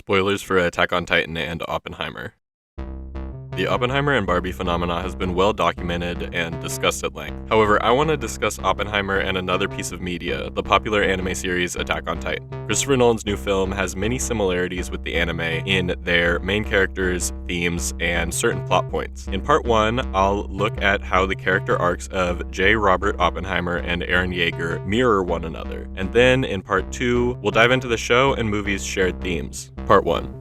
Spoilers for Attack on Titan and Oppenheimer. The Oppenheimer and Barbie phenomena has been well documented and discussed at length. However, I want to discuss Oppenheimer and another piece of media, the popular anime series Attack on Titan. Christopher Nolan's new film has many similarities with the anime in their main characters, themes, and certain plot points. In part 1, I'll look at how the character arcs of J. Robert Oppenheimer and Eren Yeager mirror one another. And then in part 2, we'll dive into the show and movie's shared themes. Part 1.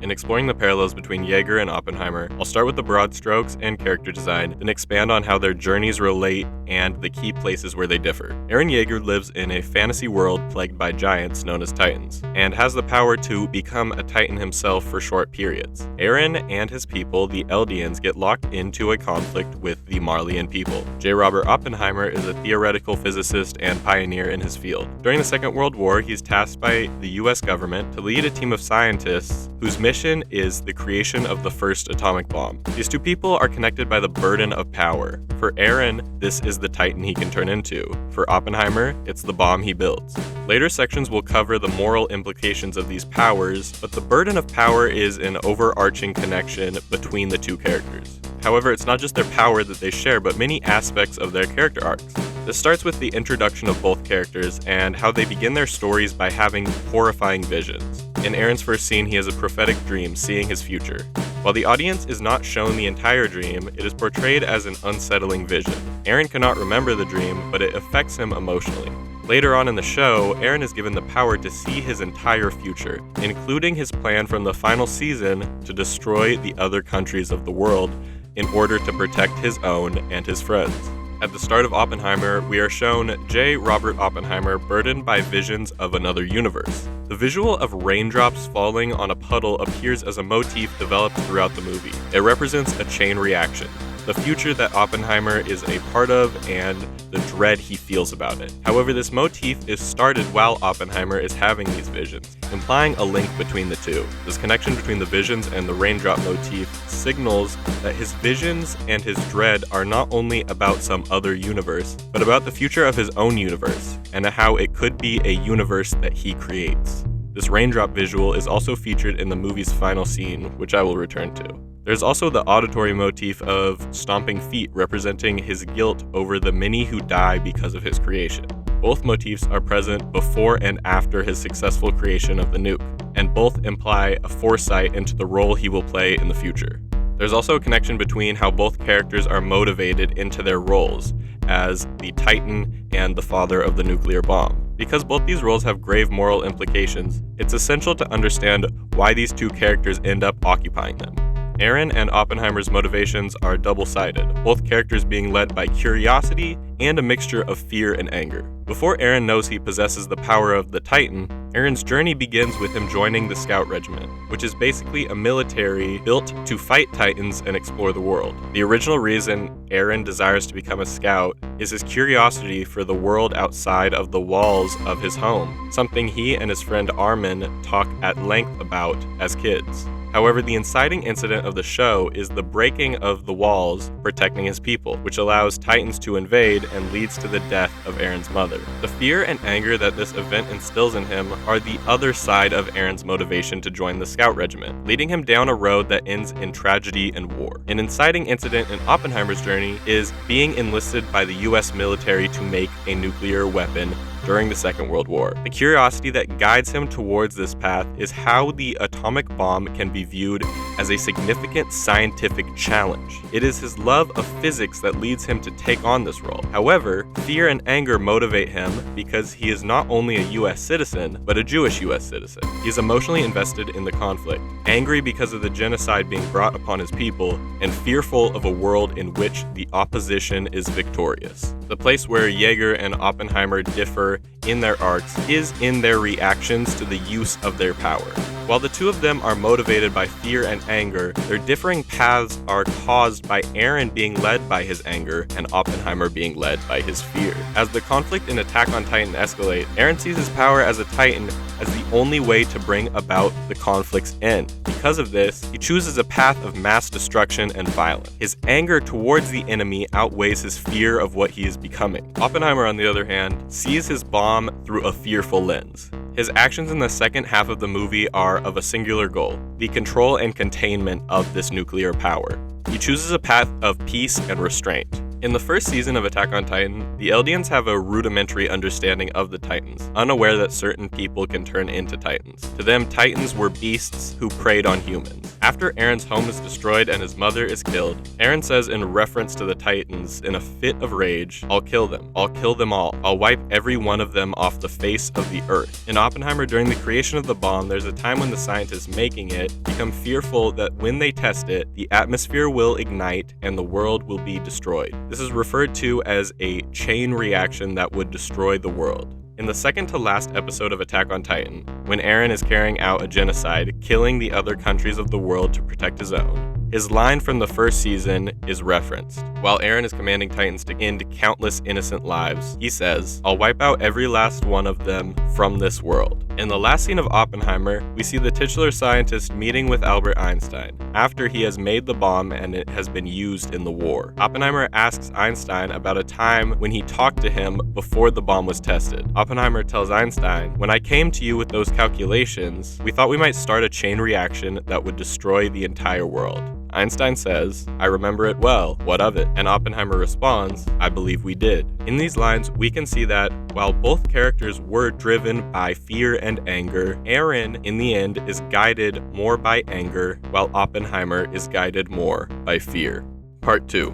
In exploring the parallels between Yeager and Oppenheimer, I'll start with the broad strokes and character design, then expand on how their journeys relate and the key places where they differ. Eren Yeager lives in a fantasy world plagued by giants known as Titans, and has the power to become a Titan himself for short periods. Eren and his people, the Eldians, get locked into a conflict with the Marleyan people. J. Robert Oppenheimer is a theoretical physicist and pioneer in his field. During the Second World War, he's tasked by the US government to lead a team of scientists whose mission is the creation of the first atomic bomb. These two people are connected by the burden of power. For Eren, this is the Titan he can turn into. For Oppenheimer, it's the bomb he builds. Later sections will cover the moral implications of these powers, but the burden of power is an overarching connection between the two characters. However, it's not just their power that they share, but many aspects of their character arcs. This starts with the introduction of both characters and how they begin their stories by having horrifying visions. In Eren's first scene, he has a prophetic dream, seeing his future. While the audience is not shown the entire dream, it is portrayed as an unsettling vision. Eren cannot remember the dream, but it affects him emotionally. Later on in the show, Eren is given the power to see his entire future, including his plan from the final season to destroy the other countries of the world in order to protect his own and his friends. At the start of Oppenheimer, we are shown J. Robert Oppenheimer burdened by visions of another universe. The visual of raindrops falling on a puddle appears as a motif developed throughout the movie. It represents a chain reaction, the future that Oppenheimer is a part of and the dread he feels about it. However, this motif is started while Oppenheimer is having these visions, implying a link between the two. This connection between the visions and the raindrop motif signals that his visions and his dread are not only about some other universe, but about the future of his own universe, and how it could be a universe that he creates. This raindrop visual is also featured in the movie's final scene, which I will return to. There's also the auditory motif of stomping feet, representing his guilt over the many who die because of his creation. Both motifs are present before and after his successful creation of the nuke, and both imply a foresight into the role he will play in the future. There's also a connection between how both characters are motivated into their roles as the Titan and the father of the nuclear bomb. Because both these roles have grave moral implications, it's essential to understand why these two characters end up occupying them. Eren and Oppenheimer's motivations are double-sided, both characters being led by curiosity and a mixture of fear and anger. Before Eren knows he possesses the power of the Titan, Eren's journey begins with him joining the Scout Regiment, which is basically a military built to fight Titans and explore the world. The original reason Eren desires to become a scout is his curiosity for the world outside of the walls of his home, something he and his friend Armin talk at length about as kids. However, the inciting incident of the show is the breaking of the walls protecting his people, which allows Titans to invade and leads to the death of Eren's mother. The fear and anger that this event instills in him are the other side of Eren's motivation to join the Scout Regiment, leading him down a road that ends in tragedy and war. An inciting incident in Oppenheimer's journey is being enlisted by the US military to make a nuclear weapon during the Second World War. The curiosity that guides him towards this path is how the atomic bomb can be viewed as a significant scientific challenge. It is his love of physics that leads him to take on this role. However, fear and anger motivate him because he is not only a US citizen, but a Jewish US citizen. He is emotionally invested in the conflict, angry because of the genocide being brought upon his people, and fearful of a world in which the opposition is victorious. The place where Yeager and Oppenheimer differ in their arcs is in their reactions to the use of their power. While the two of them are motivated by fear and anger, their differing paths are caused by Eren being led by his anger and Oppenheimer being led by his fear. As the conflict in Attack on Titan escalates, Eren sees his power as a Titan as the only way to bring about the conflict's end. Because of this, he chooses a path of mass destruction and violence. His anger towards the enemy outweighs his fear of what he is becoming. Oppenheimer, on the other hand, sees his bomb through a fearful lens. His actions in the second half of the movie are of a singular goal: the control and containment of this nuclear power. He chooses a path of peace and restraint. In the first season of Attack on Titan, the Eldians have a rudimentary understanding of the Titans, unaware that certain people can turn into Titans. To them, Titans were beasts who preyed on humans. After Aaron's home is destroyed and his mother is killed, Aaron says in reference to the Titans in a fit of rage, "I'll kill them. I'll kill them all. I'll wipe every one of them off the face of the earth." In Oppenheimer, during the creation of the bomb, there's a time when the scientists making it become fearful that when they test it, the atmosphere will ignite and the world will be destroyed. This is referred to as a chain reaction that would destroy the world. In the second to last episode of Attack on Titan, when Eren is carrying out a genocide, killing the other countries of the world to protect his own, his line from the first season is referenced. While Eren is commanding Titans to end countless innocent lives, he says, "I'll wipe out every last one of them from this world." In the last scene of Oppenheimer, we see the titular scientist meeting with Albert Einstein after he has made the bomb and it has been used in the war. Oppenheimer asks Einstein about a time when he talked to him before the bomb was tested. Oppenheimer tells Einstein, "When I came to you with those calculations, we thought we might start a chain reaction that would destroy the entire world." Einstein says, "I remember it well, what of it?" And Oppenheimer responds, "I believe we did." In these lines, we can see that while both characters were driven by fear and anger, Eren, in the end, is guided more by anger, while Oppenheimer is guided more by fear. Part 2.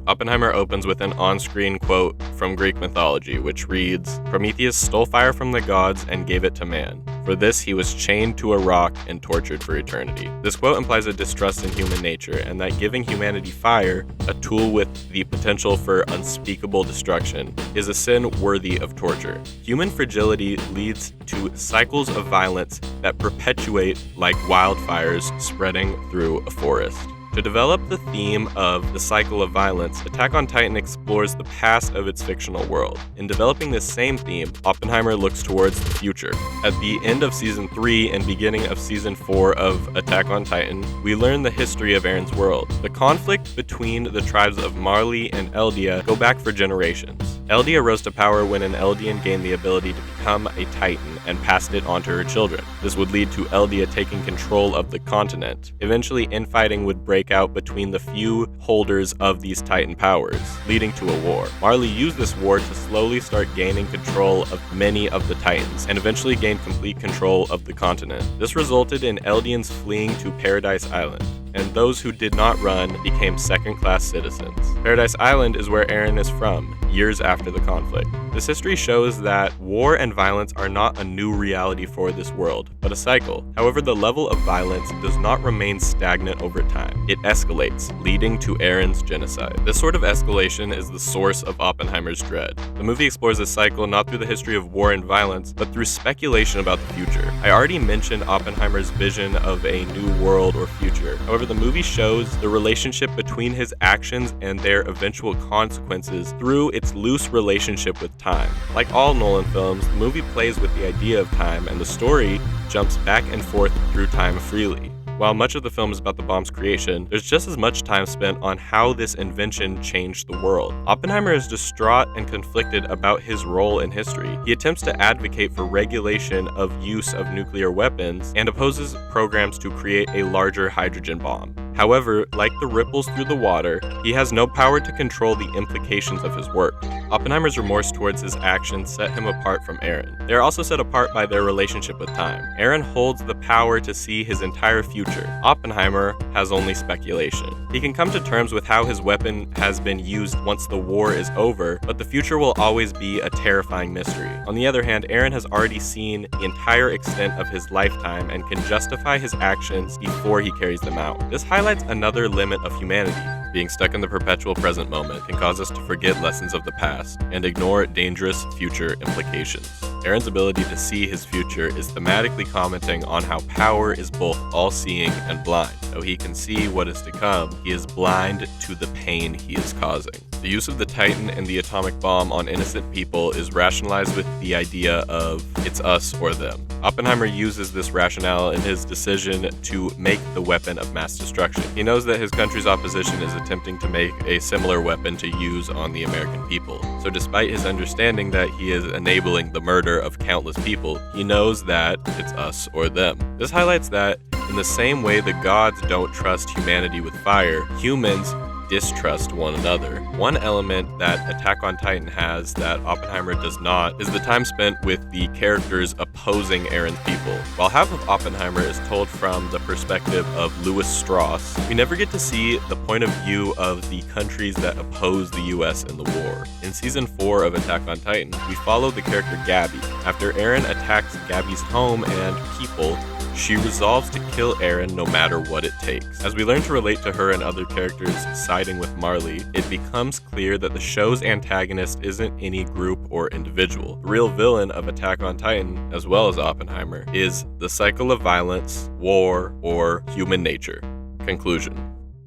Oppenheimer opens with an on-screen quote from Greek mythology, which reads, "Prometheus stole fire from the gods and gave it to man. For this he was chained to a rock and tortured for eternity." This quote implies a distrust in human nature, and that giving humanity fire, a tool with the potential for unspeakable destruction, is a sin worthy of torture. Human fragility leads to cycles of violence that perpetuate like wildfires spreading through a forest. To develop the theme of the cycle of violence, Attack on Titan explores the past of its fictional world. In developing this same theme, Oppenheimer looks towards the future. At the end of Season 3 and beginning of Season 4 of Attack on Titan, we learn the history of Eren's world. The conflict between the tribes of Marley and Eldia go back for generations. Eldia rose to power when an Eldian gained the ability to become a Titan and passed it on to her children. This would lead to Eldia taking control of the continent. Eventually, infighting would break out between the few holders of these Titan powers, leading to a war. Marley used this war to slowly start gaining control of many of the Titans, and eventually gained complete control of the continent. This resulted in Eldians fleeing to Paradise Island, and those who did not run became second-class citizens. Paradise Island is where Eren is from, years after the conflict. This history shows that war and violence are not a new reality for this world, but a cycle. However, the level of violence does not remain stagnant over time. It escalates, leading to Eren's genocide. This sort of escalation is the source of Oppenheimer's dread. The movie explores this cycle not through the history of war and violence, but through speculation about the future. I already mentioned Oppenheimer's vision of a new world or future. However, the movie shows the relationship between his actions and their eventual consequences through its loose relationship with time. Like all Nolan films, the movie plays with the idea of time, and the story jumps back and forth through time freely. While much of the film is about the bomb's creation, there's just as much time spent on how this invention changed the world. Oppenheimer is distraught and conflicted about his role in history. He attempts to advocate for regulation of use of nuclear weapons and opposes programs to create a larger hydrogen bomb. However, like the ripples through the water, he has no power to control the implications of his work. Oppenheimer's remorse towards his actions set him apart from Eren. They are also set apart by their relationship with time. Eren holds the power to see his entire future. Oppenheimer has only speculation. He can come to terms with how his weapon has been used once the war is over, but the future will always be a terrifying mystery. On the other hand, Eren has already seen the entire extent of his lifetime and can justify his actions before he carries them out. This highlights another limit of humanity. Being stuck in the perpetual present moment can cause us to forget lessons of the past and ignore dangerous future implications. Eren's ability to see his future is thematically commenting on how power is both all-seeing and blind. Though he can see what is to come, he is blind to the pain he is causing. The use of the Titan and the atomic bomb on innocent people is rationalized with the idea of it's us or them. Oppenheimer uses this rationale in his decision to make the weapon of mass destruction. He knows that his country's opposition is attempting to make a similar weapon to use on the American people. So despite his understanding that he is enabling the murder of countless people, he knows that it's us or them. This highlights that in the same way the gods don't trust humanity with fire, humans distrust one another. One element that Attack on Titan has that Oppenheimer does not is the time spent with the characters opposing Aaron's people. While half of Oppenheimer is told from the perspective of Louis Strauss, we never get to see the point of view of the countries that oppose the US in the war. In season 4 of Attack on Titan, we follow the character Gabby. After Aaron attacks Gabby's home and people, she resolves to kill Aaron no matter what it takes. As we learn to relate to her and other characters siding with Marley, it becomes clear that the show's antagonist isn't any group or individual. The real villain of Attack on Titan, as well as Oppenheimer, is the cycle of violence, war, or human nature. Conclusion.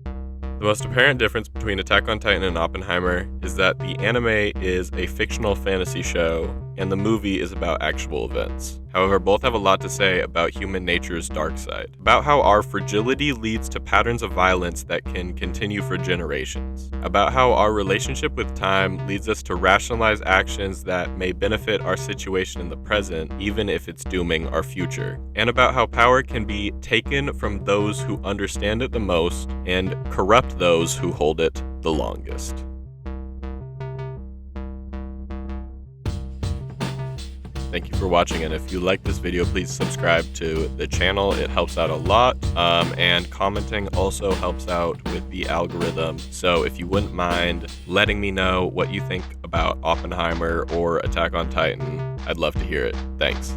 The most apparent difference between Attack on Titan and Oppenheimer is that the anime is a fictional fantasy show and the movie is about actual events. However, both have a lot to say about human nature's dark side, about how our fragility leads to patterns of violence that can continue for generations, about how our relationship with time leads us to rationalize actions that may benefit our situation in the present, even if it's dooming our future, and about how power can be taken from those who understand it the most and corrupt those who hold it the longest. Thank you for watching, and if you like this video, please subscribe to the channel. It helps out a lot, and commenting also helps out with the algorithm. So if you wouldn't mind letting me know what you think about Oppenheimer or Attack on Titan, I'd love to hear it. Thanks.